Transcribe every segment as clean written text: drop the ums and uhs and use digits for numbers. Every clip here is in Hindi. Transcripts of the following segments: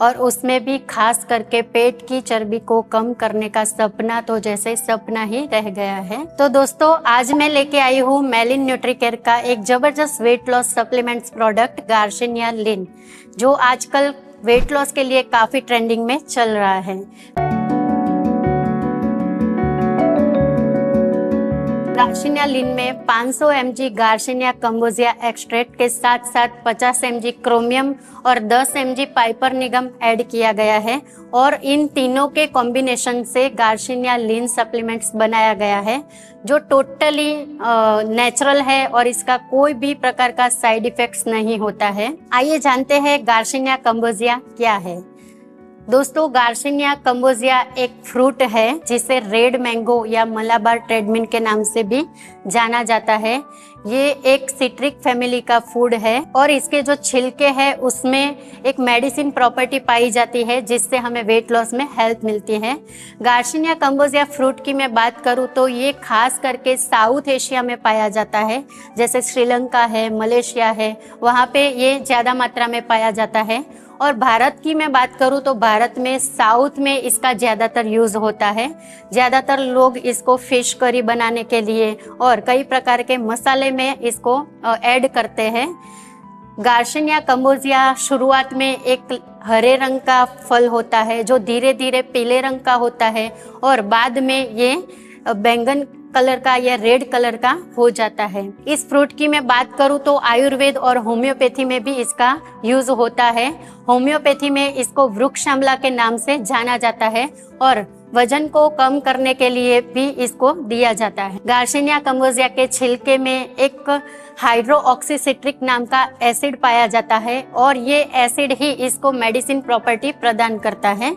और उसमें भी खास करके पेट की चर्बी को कम करने का सपना तो जैसे सपना ही रह गया है। तो दोस्तों आज मैं लेके आई हूँ मेलिन न्यूट्रीकेयर का एक जबरदस्त weight loss supplements product garcinia lean, जो आजकल वेट लॉस के लिए काफी ट्रेंडिंग में चल रहा है। गार्सिनिया लिन में 500 mg गार्सिनिया कंबोजिया एक्सट्रैक्ट के साथ साथ 50 mg क्रोमियम और 10 mg पाइपरनिगम ऐड किया गया है और इन तीनों के कॉम्बिनेशन से गार्सिनिया लिन सप्लीमेंट्स बनाया गया है, जो टोटली नेचुरल है और इसका कोई भी प्रकार का साइड इफेक्ट्स नहीं होता है। आइए जानते हैं गार्सिनिया कंबोजिया क्या है। दोस्तों गार्सिनिया कंबोजिया एक फ्रूट है जिसे रेड मैंगो या मलाबार ट्रेडमिन के नाम से भी जाना जाता है। ये एक सिट्रिक फैमिली का फूड है और इसके जो छिलके हैं उसमें एक मेडिसिन प्रॉपर्टी पाई जाती है जिससे हमें वेट लॉस में हेल्प मिलती है। गार्सिनिया कंबोजिया फ्रूट की मैं बात करूँ तो ये खास करके साउथ एशिया में पाया जाता है, जैसे श्रीलंका है, मलेशिया है, वहाँ पे ये ज़्यादा मात्रा में पाया जाता है। और भारत की मैं बात करूं तो भारत में साउथ में इसका ज़्यादातर यूज़ होता है। ज़्यादातर लोग इसको फिश करी बनाने के लिए और कई प्रकार के मसाले में इसको ऐड करते हैं। गार्सिनिया कंबोजिया शुरुआत में एक हरे रंग का फल होता है जो धीरे धीरे पीले रंग का होता है और बाद में ये बैंगन कलर का या रेड कलर का हो जाता है। इस फ्रूट की मैं बात करूं तो आयुर्वेद और होम्योपैथी में भी इसका यूज होता है। होम्योपैथी में इसको वृक्ष आंवला के नाम से जाना जाता है और वजन को कम करने के लिए भी इसको दिया जाता है। गार्सिनिया कंबोजिया के छिलके में एक हाइड्रोक्सीसिट्रिक नाम का एसिड पाया जाता है और ये एसिड ही इसको मेडिसिन प्रॉपर्टी प्रदान करता है।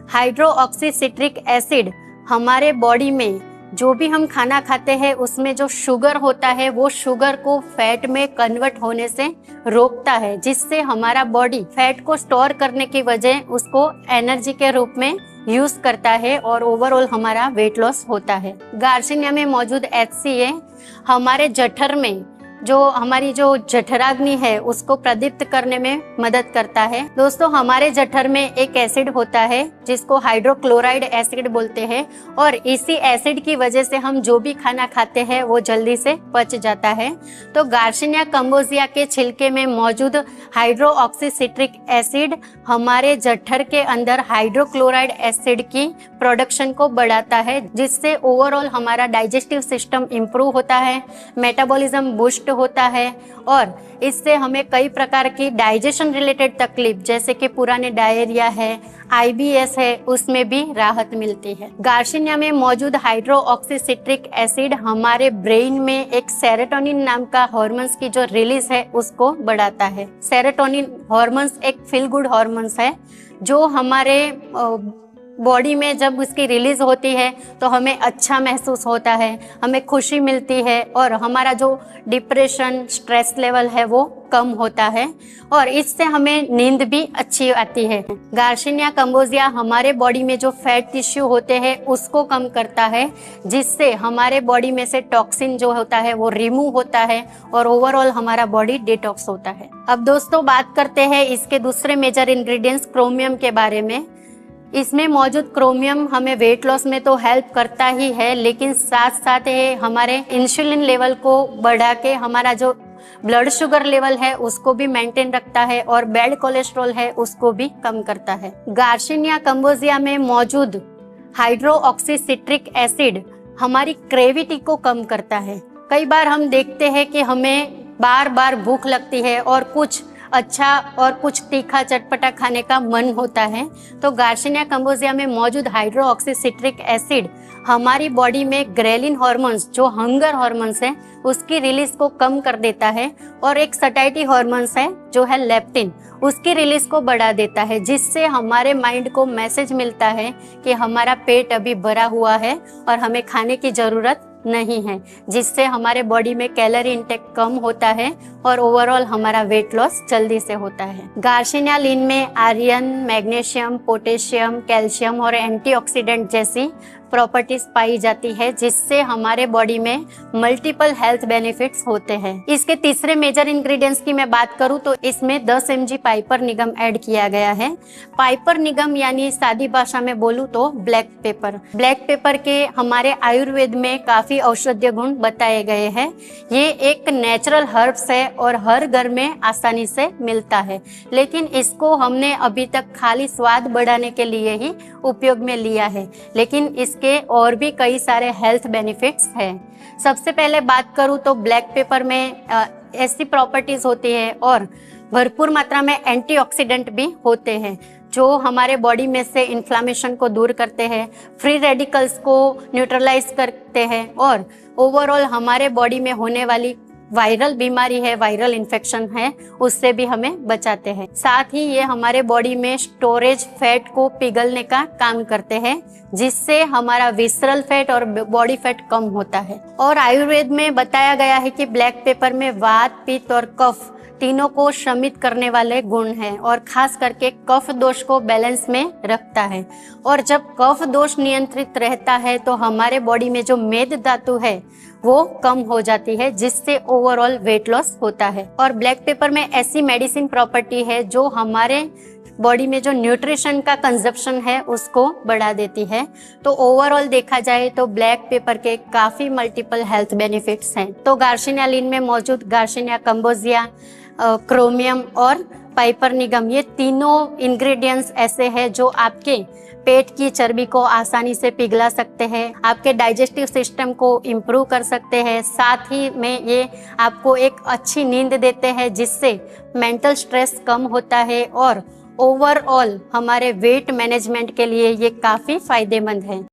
हाइड्रोक्सीसिट्रिक एसिड हमारे बॉडी में जो भी हम खाना खाते हैं उसमें जो शुगर होता है वो शुगर को फैट में कन्वर्ट होने से रोकता है, जिससे हमारा बॉडी फैट को स्टोर करने की वजह उसको एनर्जी के रूप में यूज करता है और ओवरऑल हमारा वेट लॉस होता है। गार्सिनिया में मौजूद HCA हमारे जठर में जो हमारी जो जठराग्नि है उसको प्रदीप्त करने में मदद करता है। दोस्तों हमारे जठर में एक एसिड होता है जिसको हाइड्रोक्लोराइड एसिड बोलते हैं और इसी एसिड की वजह से हम जो भी खाना खाते हैं वो जल्दी से पच जाता है। तो गार्सिनिया कंबोजिया के छिलके में मौजूद हाइड्रोक्सीसिट्रिक एसिड हमारे जठर के अंदर हाइड्रोक्लोराइड एसिड की प्रोडक्शन को बढ़ाता है, जिससे ओवरऑल हमारा डाइजेस्टिव सिस्टम इम्प्रूव होता है, मेटाबॉलिज्म बूस्ट होता है और इससे हमें कई प्रकार की डाइजेशन रिलेटेड तकलीफ जैसे कि पुराने डायरिया है, IBS है, उसमें भी राहत मिलती है। गार्सिनिया में मौजूद हाइड्रोक्सीसिट्रिक एसिड हमारे ब्रेन में एक सेरोटोनिन नाम का हार्मोन्स की जो रिलीज है उसको बढ़ाता है। सेरोटोनिन हार्मोन्स एक फील गुड हार्मोन्स है जो हमारे बॉडी में जब उसकी रिलीज होती है तो हमें अच्छा महसूस होता है, हमें खुशी मिलती है और हमारा जो डिप्रेशन स्ट्रेस लेवल है वो कम होता है और इससे हमें नींद भी अच्छी आती है। गार्सिनिया कंबोजिया हमारे बॉडी में जो फैट टिश्यू होते हैं उसको कम करता है, जिससे हमारे बॉडी में से टॉक्सिन जो होता है वो रिमूव होता है और ओवरऑल हमारा बॉडी डिटॉक्स होता है। अब दोस्तों बात करते हैं इसके दूसरे मेजर इंग्रेडिएंट्स क्रोमियम के बारे में। इसमें मौजूद क्रोमियम हमें वेट लॉस में तो हेल्प करता ही है, लेकिन साथ साथ ये हमारे इंसुलिन लेवल को बढ़ा के हमारा जो ब्लड शुगर लेवल है उसको भी मेंटेन रखता है और बैड कोलेस्ट्रॉल है उसको भी कम करता है। गार्सिनिया कंबोजिया में मौजूद हाइड्रोक्सीसिट्रिक एसिड हमारी क्रेविटी को कम करता है। कई बार हम देखते हैं कि हमें बार बार भूख लगती है और कुछ अच्छा और कुछ तीखा चटपटा खाने का मन होता है, तो गार्सिनिया कंबोजिया में मौजूद हाइड्रोक्सीसिट्रिक एसिड हमारी बॉडी में ग्रेलिन हार्मोन्स जो हंगर हार्मोन्स है उसकी रिलीज को कम कर देता है और एक सटाइटी हार्मोन्स है जो है लेप्टिन, उसकी रिलीज को बढ़ा देता है, जिससे हमारे माइंड को मैसेज मिलता है कि हमारा पेट अभी भरा हुआ है और हमें खाने की जरूरत नहीं है, जिससे हमारे बॉडी में कैलोरी इंटेक कम होता है और ओवरऑल हमारा वेट लॉस जल्दी से होता है। गार्सिनिया लिन में आयरन, मैग्नीशियम, पोटेशियम, कैल्शियम और एंटीऑक्सीडेंट जैसी प्रॉपर्टीज पाई जाती है, जिससे हमारे बॉडी में मल्टीपल हेल्थ बेनिफिट्स होते हैं। इसके तीसरे मेजर इंग्रेडिएंट्स की मैं बात करूं तो इसमें 10 mg पाइपर निगम ऐड किया गया है। पाइपर निगम यानी सादी भाषा में बोलूं तो ब्लैक पेपर। ब्लैक पेपर के हमारे आयुर्वेद में काफी औषधीय गुण बताए गए हैं। ये एक नेचुरल हर्ब्स है और हर घर में आसानी से मिलता है, लेकिन इसको हमने अभी तक खाली स्वाद बढ़ाने के लिए ही उपयोग में लिया है, लेकिन इसके और भी कई सारे हेल्थ बेनिफिट्स हैं। सबसे पहले बात करूं तो ब्लैक पेपर में ऐसी प्रॉपर्टीज होती है और भरपूर मात्रा में एंटीऑक्सीडेंट भी होते हैं, जो हमारे बॉडी में से इन्फ्लामेशन को दूर करते हैं, फ्री रेडिकल्स को न्यूट्रलाइज करते हैं और ओवरऑल हमारे बॉडी में होने वाली वायरल बीमारी है, वायरल इन्फेक्शन है, उससे भी हमें बचाते हैं। साथ ही ये हमारे बॉडी में स्टोरेज फैट को पिघलने का काम करते हैं, जिससे हमारा विसरल फैट और बॉडी फैट कम होता है। और आयुर्वेद में बताया गया है कि ब्लैक पेपर में वात, पित्त और कफ तीनों को शमित करने वाले गुण हैं और खास करके कफ दोष को बैलेंस में रखता है। और जब कफ दोष नियंत्रित रहता है तो हमारे बॉडी में जो मेद धातु है वो कम हो जाती है, जिससे ओवरऑल वेट लॉस होता है। और ब्लैक पेपर में ऐसी मेडिसिन प्रॉपर्टी है जो हमारे बॉडी में जो न्यूट्रिशन का कंजप्शन है उसको बढ़ा देती है। तो ओवरऑल देखा जाए तो ब्लैक पेपर के काफी मल्टीपल हेल्थ बेनिफिट्स हैं। तो गार्सिनिया लिन में मौजूद गार्सिनिया कंबोजिया, क्रोमियम और पाइपर निगम, ये तीनों इंग्रेडिएंट्स ऐसे हैं जो आपके पेट की चर्बी को आसानी से पिघला सकते हैं, आपके डाइजेस्टिव सिस्टम को इम्प्रूव कर सकते हैं। साथ ही में ये आपको एक अच्छी नींद देते हैं, जिससे मेंटल स्ट्रेस कम होता है और ओवरऑल हमारे वेट मैनेजमेंट के लिए ये काफ़ी फायदेमंद है।